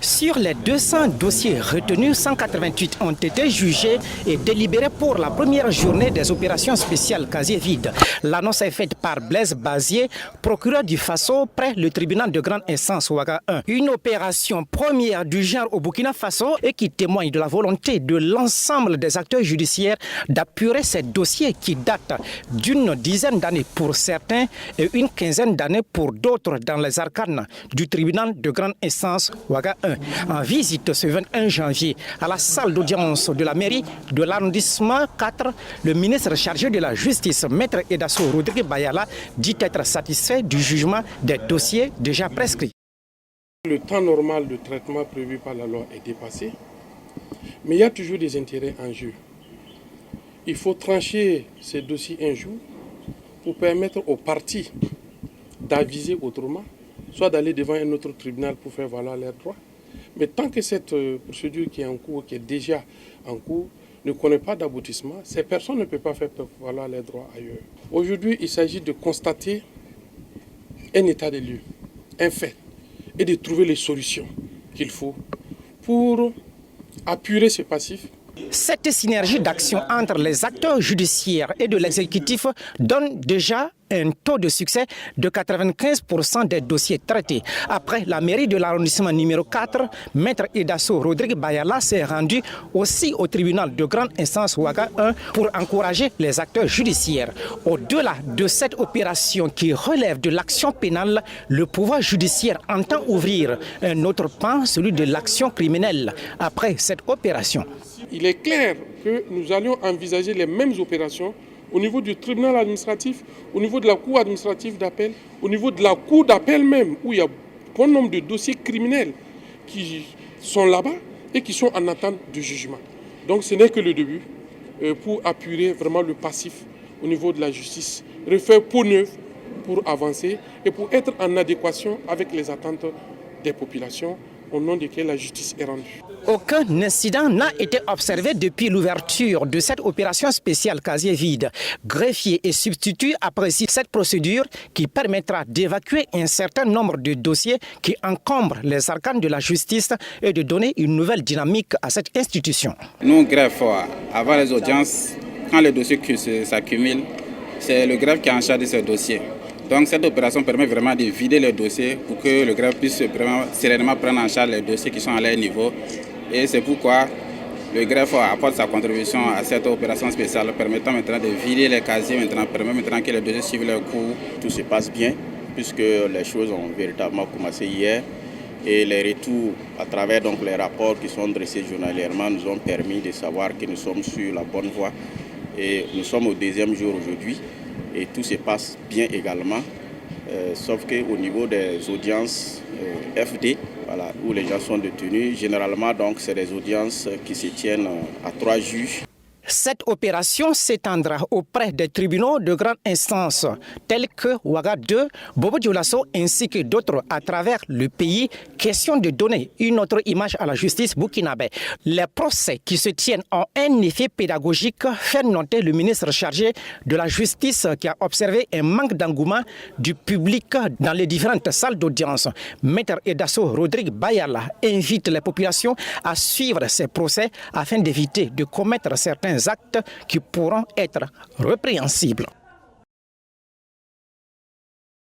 Sur les 200 dossiers retenus, 188 ont été jugés et délibérés pour la première journée des opérations spéciales casier vide. L'annonce est faite par Blaise Bazier, procureur du Faso, près le tribunal de grande instance Ouaga 1. Une opération première du genre au Burkina Faso et qui témoigne de la volonté de l'ensemble des acteurs judiciaires d'apurer ces dossiers qui datent d'une dizaine d'années pour certains et une quinzaine d'années pour d'autres dans les arcanes du tribunal de grande instance Ouaga 1. En visite ce 21 janvier à la salle d'audience de la mairie de l'arrondissement 4, le ministre chargé de la justice, Maître Edasso Rodrigue Bayala, dit être satisfait du jugement des dossiers déjà prescrits. Le temps normal de traitement prévu par la loi est dépassé, mais il y a toujours des intérêts en jeu. Il faut trancher ces dossiers un jour pour permettre aux parties d'aviser autrement, soit d'aller devant un autre tribunal pour faire valoir leurs droits. Mais tant que cette procédure qui est en cours, qui est déjà en cours, ne connaît pas d'aboutissement, ces personnes ne peuvent pas faire valoir leurs droits ailleurs. Aujourd'hui, il s'agit de constater un état des lieux, un fait, et de trouver les solutions qu'il faut pour apurer ce passif. Cette synergie d'action entre les acteurs judiciaires et de l'exécutif donne déjà un taux de succès de 95% des dossiers traités. Après la mairie de l'arrondissement numéro 4, Maître Edasso Rodrigue Bayala s'est rendu aussi au tribunal de grande instance Ouaga 1 pour encourager les acteurs judiciaires. Au-delà de cette opération qui relève de l'action pénale, le pouvoir judiciaire entend ouvrir un autre pan, celui de l'action criminelle, après cette opération. Il est clair que nous allions envisager les mêmes opérations au niveau du tribunal administratif, au niveau de la cour administrative d'appel, au niveau de la cour d'appel même, où il y a bon nombre de dossiers criminels qui sont là-bas et qui sont en attente de jugement. Donc ce n'est que le début pour apurer vraiment le passif au niveau de la justice, refaire peau neuve pour avancer et pour être en adéquation avec les attentes des populations, au nom desquelles la justice est rendue. Aucun incident n'a été observé depuis l'ouverture de cette opération spéciale casier vide. Greffiers et substituts apprécient cette procédure qui permettra d'évacuer un certain nombre de dossiers qui encombrent les arcanes de la justice et de donner une nouvelle dynamique à cette institution. Nous, greffe, avant les audiences, quand les dossiers s'accumulent, c'est le greffe qui est en charge de ces dossiers. Donc cette opération permet vraiment de vider les dossiers pour que le greffe puisse vraiment sereinement prendre en charge les dossiers qui sont à leur niveau. Et c'est pourquoi le greffe apporte sa contribution à cette opération spéciale, permettant maintenant de vider les casiers, permet maintenant que les dossiers suivent leur cours. Tout se passe bien, puisque les choses ont véritablement commencé hier. Et les retours à travers donc, les rapports qui sont dressés journalièrement nous ont permis de savoir que nous sommes sur la bonne voie. Et nous sommes au deuxième jour aujourd'hui. Et tout se passe bien également, sauf qu'au niveau des audiences FD, voilà, où les gens sont détenus, généralement donc c'est des audiences qui se tiennent à 3 juges. Cette opération s'étendra auprès des tribunaux de grande instance tels que Ouaga 2, Bobo Dioulasso ainsi que d'autres à travers le pays. Question de donner une autre image à la justice burkinabé. Les procès qui se tiennent ont un effet pédagogique, fait noter le ministre chargé de la justice qui a observé un manque d'engouement du public dans les différentes salles d'audience. Maître Edasso Rodrigue Bayala invite les populations à suivre ces procès afin d'éviter de commettre certains actes qui pourront être répréhensibles.